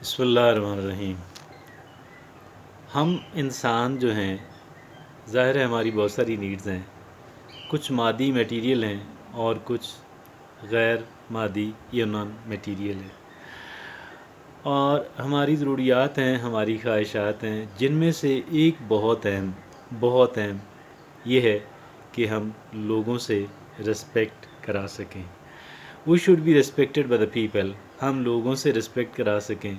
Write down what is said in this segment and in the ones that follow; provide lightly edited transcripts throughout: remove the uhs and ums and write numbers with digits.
بسم اللہ الرحمن الرحیم۔ ہم انسان جو ہیں، ظاہر ہے ہماری بہت ساری نیڈز ہیں، کچھ مادی میٹیریل ہیں اور کچھ غیر مادی یا نان میٹیریل ہیں، اور ہماری ضروریات ہیں، ہماری خواہشات ہیں، جن میں سے ایک بہت اہم یہ ہے کہ ہم لوگوں سے رسپیکٹ کرا سکیں۔ We should be respected by the people, ہم لوگوں سے رسپیکٹ کرا سکیں،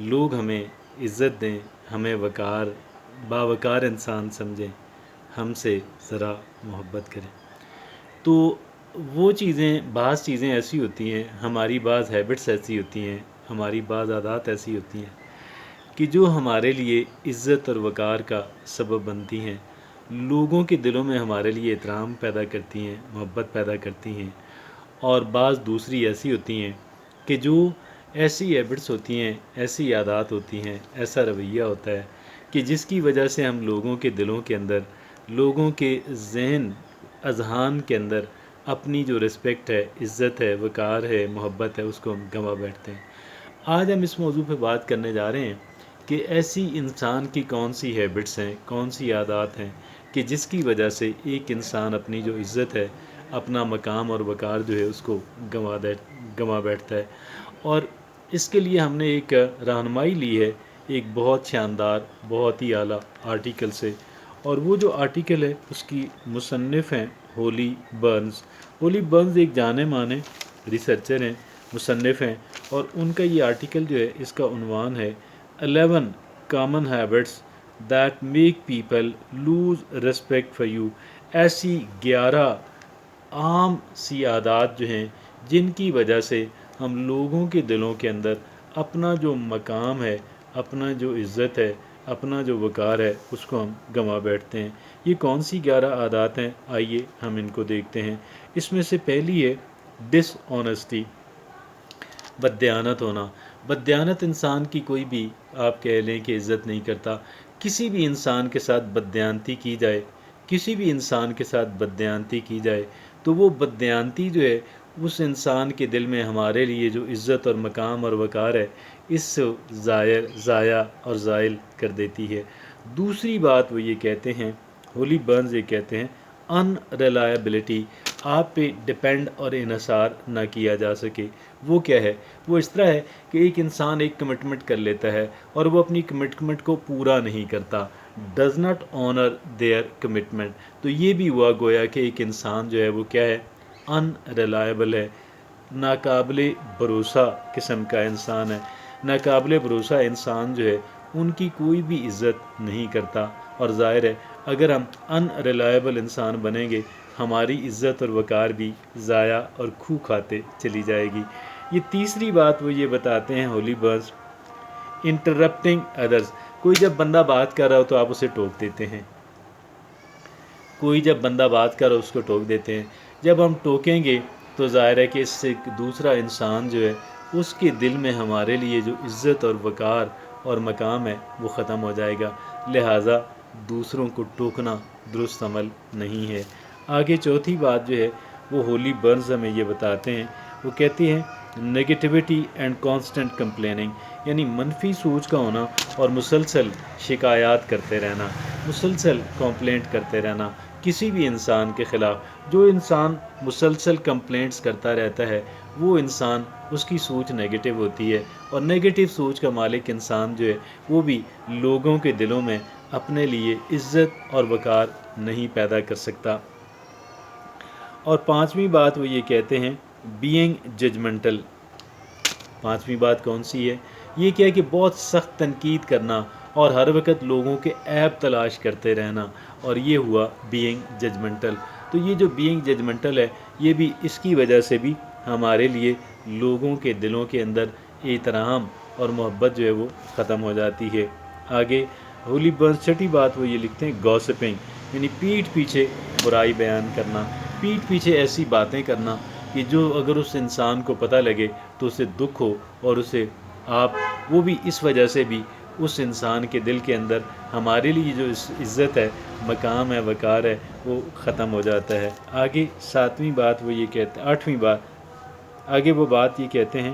لوگ ہمیں عزت دیں، ہمیں باوقار انسان سمجھیں، ہم سے ذرا محبت کریں۔ تو وہ بعض چیزیں ایسی ہوتی ہیں، ہماری بعض ہیبٹس ایسی ہوتی ہیں، ہماری بعض عادات ایسی ہوتی ہیں کہ جو ہمارے لیے عزت اور وقار کا سبب بنتی ہیں، لوگوں کے دلوں میں ہمارے لیے احترام پیدا کرتی ہیں، محبت پیدا کرتی ہیں، اور بعض دوسری ایسی ہوتی ہیں کہ جو ایسی ہیبٹس ہوتی ہیں، ایسی عادات ہوتی ہیں، ایسا رویہ ہوتا ہے کہ جس کی وجہ سے ہم لوگوں کے دلوں کے اندر، لوگوں کے ذہن اذہان کے اندر اپنی جو رسپیکٹ ہے، عزت ہے، وقار ہے، محبت ہے، اس کو ہم گنوا بیٹھتے ہیں۔ آج ہم اس موضوع پہ بات کرنے جا رہے ہیں کہ ایسی انسان کی کون سی ہیبٹس ہیں، کون سی عادات ہیں کہ جس کی وجہ سے ایک انسان اپنی جو عزت ہے، اپنا مقام اور وقار جو ہے اس کو گنوا بیٹھتا ہے۔ اور اس کے لیے ہم نے ایک رہنمائی لی ہے، ایک بہت شاندار، بہت ہی اعلیٰ آرٹیکل سے، اور وہ جو آرٹیکل ہے اس کی مصنف ہیں ہولی برنز۔ ہولی برنز ایک جانے مانے ریسرچر ہیں، مصنف ہیں، اور ان کا یہ آرٹیکل جو ہے اس کا عنوان ہے 11 common habits that make people lose respect for you. ایسی 11 عام سی عادات جو ہیں جن کی وجہ سے ہم لوگوں کے دلوں کے اندر اپنا جو مقام ہے، اپنا جو عزت ہے، اپنا جو وقار ہے، اس کو ہم گنوا بیٹھتے ہیں۔ یہ کون سی 11 عادات ہیں؟ آئیے ہم ان کو دیکھتے ہیں۔ اس میں سے پہلی ہے ڈس آنیسٹی، بددیانت ہونا۔ بددیانت انسان کی کوئی بھی آپ کہہ لیں کہ عزت نہیں کرتا۔ کسی بھی انسان کے ساتھ بددیانتی کی جائے، کسی بھی انسان کے ساتھ بددیانتی کی جائے تو وہ بددیانتی جو ہے اس انسان کے دل میں ہمارے لیے جو عزت اور مقام اور وقار ہے، اس سے ضائع اور زائل کر دیتی ہے۔ دوسری بات وہ یہ کہتے ہیں، ہولی برنز یہ کہتے ہیں ان ریلائبلٹی، آپ پہ ڈپینڈ اور انحصار نہ کیا جا سکے۔ وہ کیا ہے؟ وہ اس طرح ہے کہ ایک انسان ایک کمٹمنٹ کر لیتا ہے اور وہ اپنی کمٹمنٹ کو پورا نہیں کرتا، does not honour their commitment. تو یہ بھی ہوا گویا کہ ایک انسان جو ہے وہ کیا ہے؟ ان ریلائبل ہے، ناقابل بھروسہ قسم کا انسان ہے۔ ناقابل بھروسہ انسان جو ہے ان کی کوئی بھی عزت نہیں کرتا، اور ظاہر ہے اگر ہم ان ریلائبل انسان بنیں گے ہماری عزت اور وقار بھی ضائع اور کھو کھاتے چلی جائے گی۔ یہ تیسری بات وہ یہ بتاتے ہیں ہولی برنز، انٹرپٹنگ ادرس۔ کوئی جب بندہ بات کر رہا ہو تو آپ اسے ٹوک دیتے ہیں، کوئی جب بندہ بات کر رہا ہو اس کو ٹوک دیتے ہیں۔ جب ہم ٹوکیں گے تو ظاہر ہے کہ اس سے دوسرا انسان جو ہے اس کے دل میں ہمارے لیے جو عزت اور وقار اور مقام ہے وہ ختم ہو جائے گا۔ لہٰذا دوسروں کو ٹوکنا درست عمل نہیں ہے۔ آگے چوتھی بات جو ہے وہ ہولی برنز ہمیں یہ بتاتے ہیں، وہ کہتے ہیں نگیٹیوٹی اینڈ کانسٹنٹ کمپلیننگ، یعنی منفی سوچ کا ہونا اور مسلسل شکایات کرتے رہنا، مسلسل کمپلینٹ کرتے رہنا کسی بھی انسان کے خلاف۔ جو انسان مسلسل کمپلینٹس کرتا رہتا ہے وہ انسان، اس کی سوچ نیگیٹو ہوتی ہے، اور نیگیٹو سوچ کا مالک انسان جو ہے وہ بھی لوگوں کے دلوں میں اپنے لیے عزت اور وقار نہیں پیدا کر سکتا۔ اور پانچویں بات وہ یہ کہتے ہیں بینگ ججمنٹل۔ پانچویں بات کون سی ہے؟ یہ کیا ہے کہ بہت سخت تنقید کرنا اور ہر وقت لوگوں کے عیب تلاش کرتے رہنا، اور یہ ہوا بینگ ججمنٹل۔ تو یہ جو بینگ ججمنٹل ہے یہ بھی اس کی وجہ سے بھی ہمارے لیے لوگوں کے دلوں کے اندر احترام اور محبت جو ہے وہ ختم ہو جاتی ہے۔ آگے ہولی برنز چھٹی بات وہ یہ لکھتے ہیں گوسپنگ، یعنی پیٹھ پیچھے برائی بیان کرنا، پیٹھ پیچھے ایسی باتیں کرنا کہ جو اگر اس انسان کو پتہ لگے تو اسے دکھ ہو، اور اسے وہ بھی اس وجہ سے بھی اس انسان کے دل کے اندر ہمارے لیے جو عزت ہے، مقام ہے، وقار ہے، وہ ختم ہو جاتا ہے۔ آگے ساتویں بات وہ یہ کہتے ہیں، آٹھویں بات، آگے وہ بات یہ کہتے ہیں